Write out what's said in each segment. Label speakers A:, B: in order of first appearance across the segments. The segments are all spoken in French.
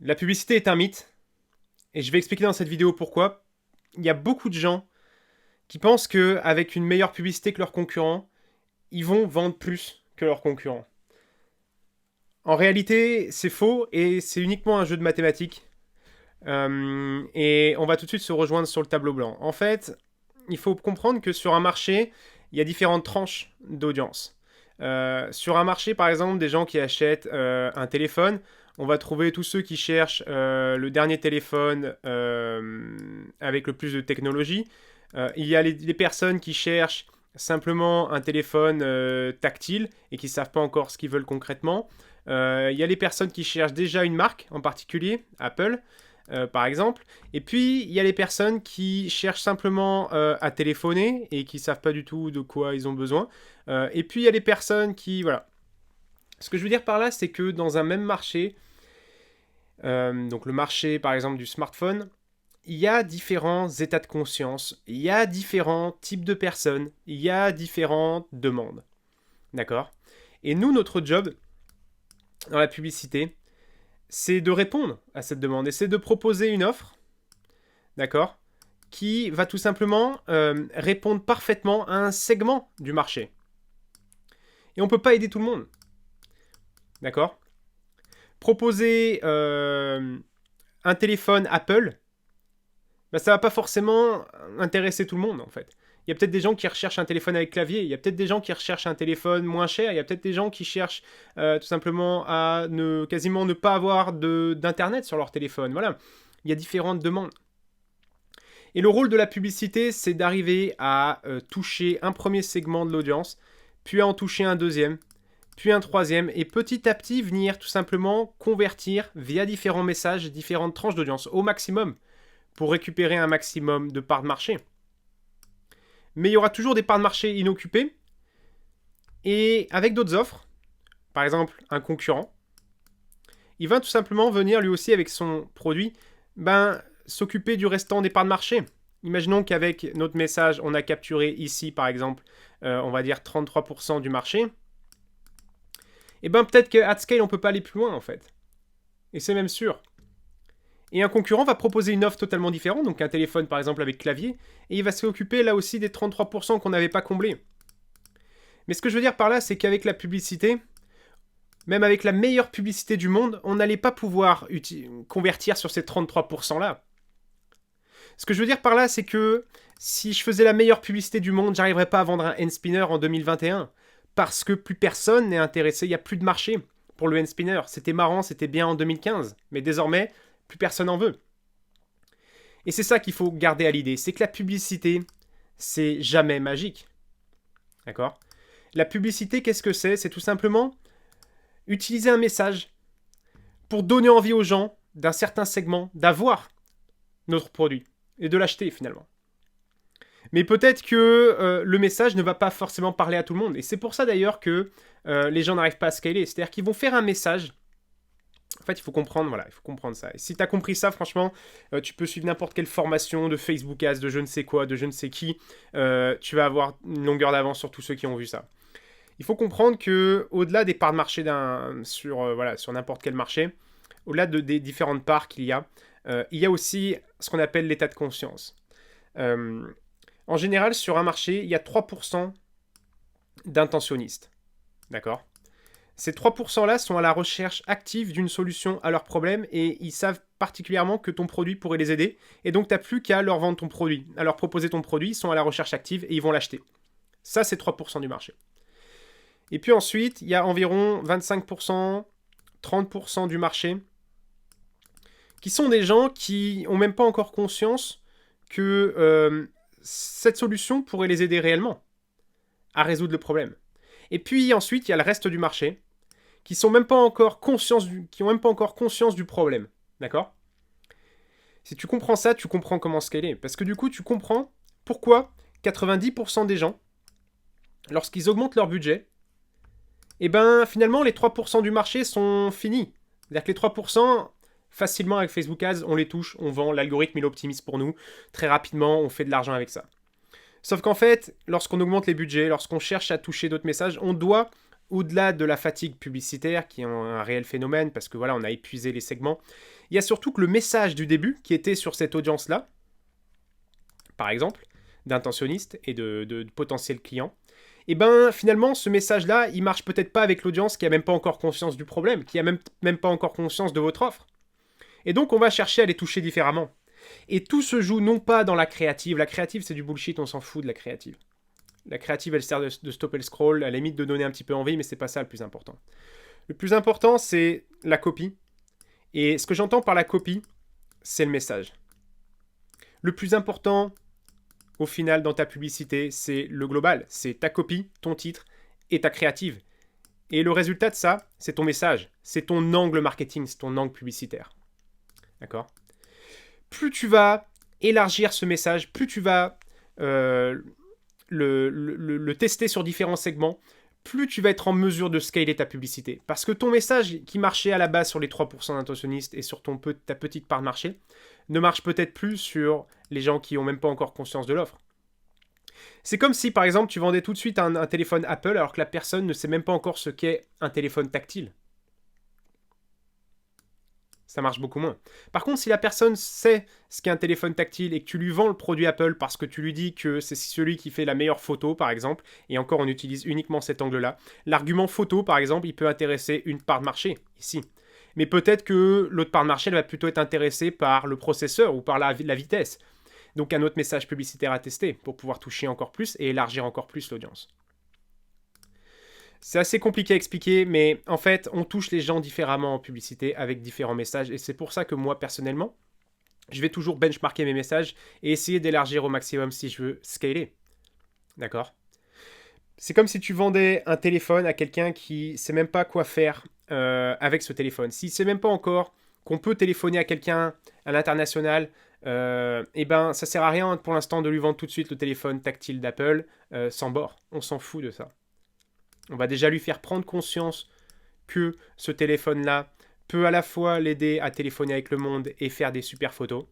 A: La publicité est un mythe, et je vais expliquer dans cette vidéo pourquoi. Il y a beaucoup de gens qui pensent qu'avec une meilleure publicité que leurs concurrents, ils vont vendre plus que leurs concurrents. En réalité, c'est faux, et c'est uniquement un jeu de mathématiques. Et on va tout de suite se rejoindre sur le tableau blanc. En fait, il faut comprendre que sur un marché, il y a différentes tranches d'audience. Sur un marché, par exemple, des gens qui achètent un téléphone, on va trouver tous ceux qui cherchent le dernier téléphone avec le plus de technologie. Il y a les personnes qui cherchent simplement un téléphone tactile et qui ne savent pas encore ce qu'ils veulent concrètement. Il y a les personnes qui cherchent déjà une marque en particulier, Apple. Par exemple. Et puis, il y a les personnes qui cherchent simplement à téléphoner et qui ne savent pas du tout de quoi ils ont besoin. Et puis, il y a les personnes qui... Voilà. Ce que je veux dire par là, c'est que dans un même marché, donc le marché, par exemple, du smartphone, il y a différents états de conscience, il y a différents types de personnes, il y a différentes demandes. D'accord ? Et nous, notre job dans la publicité, c'est de répondre à cette demande et c'est de proposer une offre, d'accord, qui va tout simplement répondre parfaitement à un segment du marché. Et on ne peut pas aider tout le monde, d'accord. Proposer un téléphone Apple, bah, ça ne va pas forcément intéresser tout le monde, en fait. Il y a peut-être des gens qui recherchent un téléphone avec clavier, il y a peut-être des gens qui recherchent un téléphone moins cher, il y a peut-être des gens qui cherchent tout simplement à quasiment ne pas avoir d'internet sur leur téléphone. Voilà, il y a différentes demandes. Et le rôle de la publicité, c'est d'arriver à toucher un premier segment de l'audience, puis à en toucher un deuxième, puis un troisième, et petit à petit venir tout simplement convertir via différents messages, différentes tranches d'audience au maximum, pour récupérer un maximum de parts de marché. Mais il y aura toujours des parts de marché inoccupées. Et avec d'autres offres, par exemple un concurrent, il va tout simplement venir lui aussi avec son produit s'occuper du restant des parts de marché. Imaginons qu'avec notre message, on a capturé ici par exemple, on va dire 33% du marché. Et peut-être qu'à scale, on ne peut pas aller plus loin en fait. Et c'est même sûr. Et un concurrent va proposer une offre totalement différente, donc un téléphone par exemple avec clavier, et il va s'occuper là aussi des 33% qu'on n'avait pas comblés. Mais ce que je veux dire par là, c'est qu'avec la publicité, même avec la meilleure publicité du monde, on n'allait pas pouvoir convertir sur ces 33% là. Ce que je veux dire par là, c'est que si je faisais la meilleure publicité du monde, j'arriverais pas à vendre un N-Spinner en 2021, parce que plus personne n'est intéressé, il n'y a plus de marché pour le N-Spinner. C'était marrant, c'était bien en 2015, mais désormais, plus personne en veut. Et c'est ça qu'il faut garder à l'idée, c'est que la publicité, c'est jamais magique. D'accord ? La publicité, qu'est-ce que c'est ? C'est tout simplement utiliser un message pour donner envie aux gens d'un certain segment d'avoir notre produit et de l'acheter finalement. Mais peut-être que le message ne va pas forcément parler à tout le monde. Et c'est pour ça d'ailleurs que les gens n'arrivent pas à scaler. C'est-à-dire qu'ils vont faire un message. En fait, il faut comprendre ça. Et si tu as compris ça, franchement, tu peux suivre n'importe quelle formation de Facebook Ads, de je ne sais quoi, de je ne sais qui. Tu vas avoir une longueur d'avance sur tous ceux qui ont vu ça. Il faut comprendre que au-delà des parts de marché sur n'importe quel marché, au-delà des différentes parts qu'il y a aussi ce qu'on appelle l'état de conscience. En général, sur un marché, il y a 3% d'intentionnistes. D'accord ? Ces 3%-là sont à la recherche active d'une solution à leurs problèmes et ils savent particulièrement que ton produit pourrait les aider. Et donc, tu n'as plus qu'à leur vendre ton produit, à leur proposer ton produit. Ils sont à la recherche active et ils vont l'acheter. Ça, c'est 3% du marché. Et puis ensuite, il y a environ 25%, 30% du marché qui sont des gens qui n'ont même pas encore conscience que cette solution pourrait les aider réellement à résoudre le problème. Et puis ensuite, il y a le reste du marché qui n'ont même pas encore conscience du problème. D'accord ? Si tu comprends ça, tu comprends comment scaler. Parce que du coup, tu comprends pourquoi 90% des gens, lorsqu'ils augmentent leur budget, finalement, les 3% du marché sont finis. C'est-à-dire que les 3%, facilement avec Facebook Ads, on les touche, on vend, l'algorithme il optimise pour nous. Très rapidement, on fait de l'argent avec ça. Sauf qu'en fait, lorsqu'on augmente les budgets, lorsqu'on cherche à toucher d'autres messages, on doit au-delà de la fatigue publicitaire, qui est un réel phénomène, parce que voilà, on a épuisé les segments, il y a surtout que le message du début, qui était sur cette audience-là, par exemple, d'intentionnistes et de potentiels clients, et ben finalement, ce message-là, il marche peut-être pas avec l'audience qui a même pas encore conscience du problème, qui a même pas encore conscience de votre offre. Et donc, on va chercher à les toucher différemment. Et tout se joue non pas dans la créative. La créative, c'est du bullshit, on s'en fout de la créative. La créative, elle sert de stopper le scroll, à la limite de donner un petit peu envie, mais c'est pas ça le plus important. Le plus important, c'est la copie. Et ce que j'entends par la copie, c'est le message. Le plus important, au final, dans ta publicité, c'est le global. C'est ta copie, ton titre et ta créative. Et le résultat de ça, c'est ton message. C'est ton angle marketing, c'est ton angle publicitaire. D'accord ? Plus tu vas élargir ce message, plus tu vas le tester sur différents segments, plus tu vas être en mesure de scaler ta publicité. Parce que ton message qui marchait à la base sur les 3% d'intentionnistes et sur ta petite part de marché, ne marche peut-être plus sur les gens qui n'ont même pas encore conscience de l'offre. C'est comme si, par exemple, tu vendais tout de suite un téléphone Apple alors que la personne ne sait même pas encore ce qu'est un téléphone tactile. Ça marche beaucoup moins. Par contre, si la personne sait ce qu'est un téléphone tactile et que tu lui vends le produit Apple parce que tu lui dis que c'est celui qui fait la meilleure photo, par exemple, et encore on utilise uniquement cet angle-là, l'argument photo, par exemple, il peut intéresser une part de marché, ici. Mais peut-être que l'autre part de marché, elle va plutôt être intéressée par le processeur ou par la vitesse. Donc un autre message publicitaire à tester pour pouvoir toucher encore plus et élargir encore plus l'audience. C'est assez compliqué à expliquer, mais en fait, on touche les gens différemment en publicité avec différents messages. Et c'est pour ça que moi, personnellement, je vais toujours benchmarker mes messages et essayer d'élargir au maximum si je veux scaler. D'accord ? C'est comme si tu vendais un téléphone à quelqu'un qui ne sait même pas quoi faire avec ce téléphone. S'il ne sait même pas encore qu'on peut téléphoner à quelqu'un à l'international, et ben ça sert à rien pour l'instant de lui vendre tout de suite le téléphone tactile d'Apple sans bord. On s'en fout de ça. On va déjà lui faire prendre conscience que ce téléphone-là peut à la fois l'aider à téléphoner avec le monde et faire des super photos.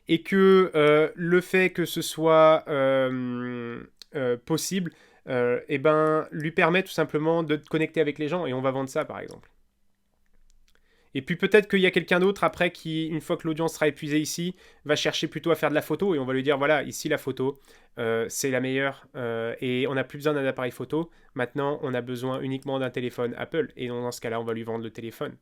A: Et que le fait que ce soit possible, eh ben, lui permet tout simplement de te connecter avec les gens. Et on va vendre ça, par exemple. Et puis peut-être qu'il y a quelqu'un d'autre après qui, une fois que l'audience sera épuisée ici, va chercher plutôt à faire de la photo et on va lui dire voilà, ici la photo, c'est la meilleure et on n'a plus besoin d'un appareil photo. Maintenant, on a besoin uniquement d'un téléphone Apple et dans ce cas-là, on va lui vendre le téléphone.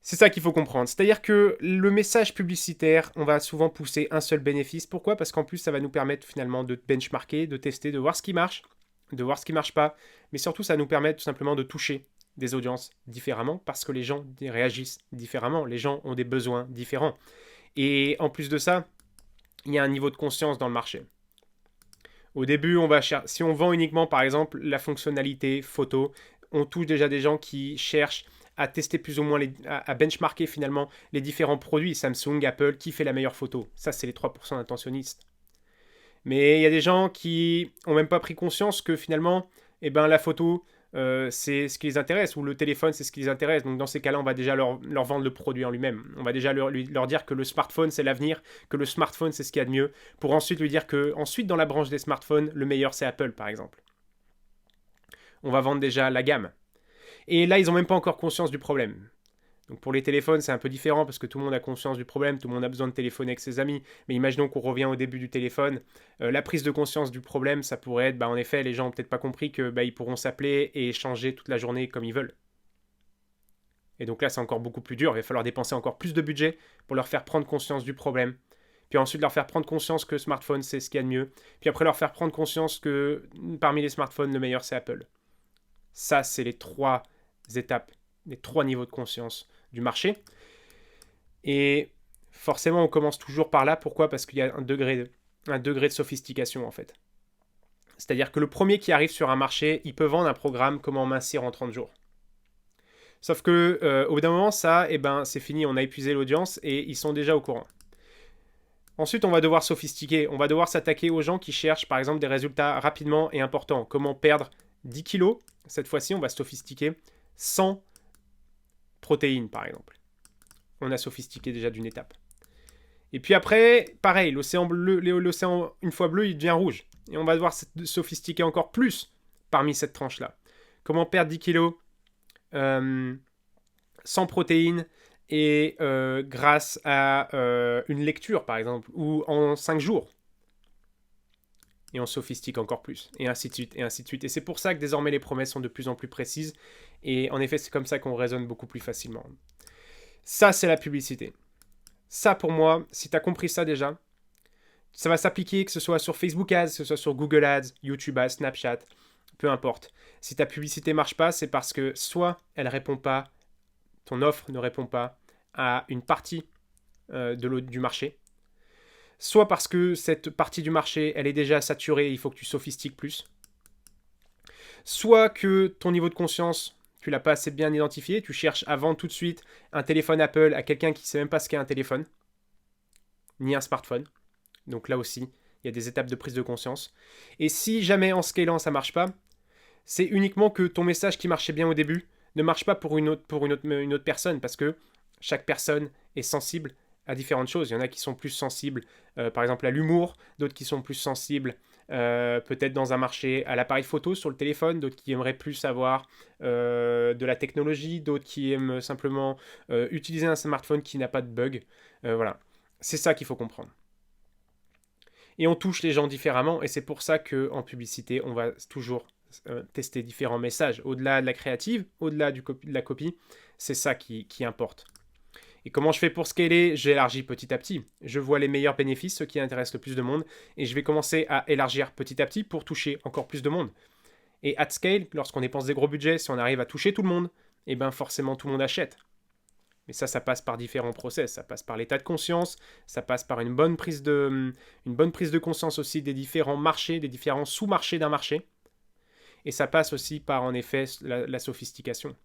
A: C'est ça qu'il faut comprendre. C'est-à-dire que le message publicitaire, on va souvent pousser un seul bénéfice. Pourquoi ? Parce qu'en plus, ça va nous permettre finalement de benchmarker, de tester, de voir ce qui marche, de voir ce qui marche pas. Mais surtout, ça nous permet tout simplement de toucher des audiences différemment parce que les gens réagissent différemment, les gens ont des besoins différents. Et en plus de ça, il y a un niveau de conscience dans le marché. Au début, si on vend uniquement par exemple la fonctionnalité photo, on touche déjà des gens qui cherchent à tester plus ou moins, à benchmarker finalement les différents produits, Samsung, Apple, qui fait la meilleure photo. Ça, c'est les 3% d'intentionnistes. Mais il y a des gens qui n'ont même pas pris conscience que finalement, eh ben, la photo, c'est ce qui les intéresse, ou le téléphone, c'est ce qui les intéresse. Donc dans ces cas-là, on va déjà leur vendre le produit en lui-même. On va déjà leur dire que le smartphone, c'est l'avenir, que le smartphone, c'est ce qu'il y a de mieux, pour ensuite lui dire que, ensuite, dans la branche des smartphones, le meilleur, c'est Apple, par exemple. On va vendre déjà la gamme. Et là, ils n'ont même pas encore conscience du problème. Donc pour les téléphones, c'est un peu différent parce que tout le monde a conscience du problème, tout le monde a besoin de téléphoner avec ses amis. Mais imaginons qu'on revient au début du téléphone. La prise de conscience du problème, ça pourrait être, en effet, les gens n'ont peut-être pas compris que ils pourront s'appeler et échanger toute la journée comme ils veulent. Et donc là, c'est encore beaucoup plus dur. Il va falloir dépenser encore plus de budget pour leur faire prendre conscience du problème. Puis ensuite, leur faire prendre conscience que le smartphone, c'est ce qu'il y a de mieux. Puis après, leur faire prendre conscience que parmi les smartphones, le meilleur, c'est Apple. Ça, c'est les 3 étapes, les 3 niveaux de conscience du marché. Et forcément, on commence toujours par là. Pourquoi ? Parce qu'il y a un degré de sophistication, en fait. C'est-à-dire que le premier qui arrive sur un marché, il peut vendre un programme comment mincir en 30 jours. Sauf que au bout d'un moment, ça, c'est fini. On a épuisé l'audience et ils sont déjà au courant. Ensuite, on va devoir sophistiquer. On va devoir s'attaquer aux gens qui cherchent, par exemple, des résultats rapidement et importants. Comment perdre 10 kilos. Cette fois-ci, on va sophistiquer sans protéines, par exemple. On a sophistiqué déjà d'une étape. Et puis après, pareil, l'océan bleu, l'océan, une fois bleu, il devient rouge. Et on va devoir sophistiquer encore plus parmi cette tranche-là. Comment perdre 10 kilos sans protéines et grâce à une lecture, par exemple, ou en 5 jours. Et on sophistique encore plus, et ainsi de suite, et ainsi de suite. Et c'est pour ça que désormais les promesses sont de plus en plus précises, et en effet, c'est comme ça qu'on raisonne beaucoup plus facilement. Ça, c'est la publicité. Ça, pour moi, si tu as compris ça déjà, ça va s'appliquer que ce soit sur Facebook Ads, que ce soit sur Google Ads, YouTube Ads, Snapchat, peu importe. Si ta publicité ne marche pas, c'est parce que soit elle répond pas, ton offre ne répond pas à une partie du marché, soit parce que cette partie du marché, elle est déjà saturée, il faut que tu sophistiques plus, soit que ton niveau de conscience, tu l'as pas assez bien identifié, tu cherches à vendre tout de suite un téléphone Apple à quelqu'un qui ne sait même pas ce qu'est un téléphone, ni un smartphone. Donc là aussi, il y a des étapes de prise de conscience. Et si jamais en scalant ça marche pas, c'est uniquement que ton message qui marchait bien au début ne marche pas pour une autre personne, parce que chaque personne est sensible à différentes choses. Il y en a qui sont plus sensibles, par exemple, à l'humour, d'autres qui sont plus sensibles, peut-être dans un marché, à l'appareil photo sur le téléphone, d'autres qui aimeraient plus avoir de la technologie, d'autres qui aiment simplement utiliser un smartphone qui n'a pas de bug. Voilà, c'est ça qu'il faut comprendre. Et on touche les gens différemment, et c'est pour ça qu'en publicité, on va toujours tester différents messages. Au-delà de la créative, au-delà de la copie, c'est ça qui importe. Et comment je fais pour scaler? J'élargis petit à petit. Je vois les meilleurs bénéfices, ceux qui intéressent le plus de monde, et je vais commencer à élargir petit à petit pour toucher encore plus de monde. Et at scale, lorsqu'on dépense des gros budgets, si on arrive à toucher tout le monde, et bien forcément tout le monde achète. Mais ça passe par différents process. Ça passe par l'état de conscience, ça passe par une bonne prise de conscience aussi des différents marchés, des différents sous-marchés d'un marché. Et ça passe aussi par, en effet, la sophistication.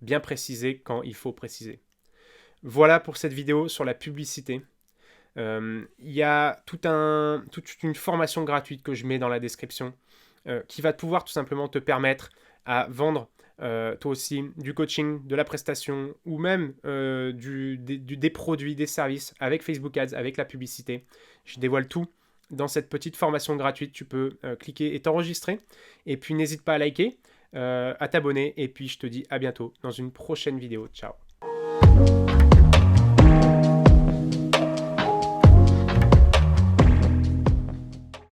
A: Bien préciser quand il faut préciser. Voilà pour cette vidéo sur la publicité. Il y a toute une formation gratuite que je mets dans la description qui va pouvoir tout simplement te permettre à vendre toi aussi du coaching, de la prestation ou même des produits, des services avec Facebook Ads, avec la publicité. Je dévoile tout dans cette petite formation gratuite. Tu peux cliquer et t'enregistrer. Et puis n'hésite pas à liker, à t'abonner. Et puis je te dis à bientôt dans une prochaine vidéo. Ciao.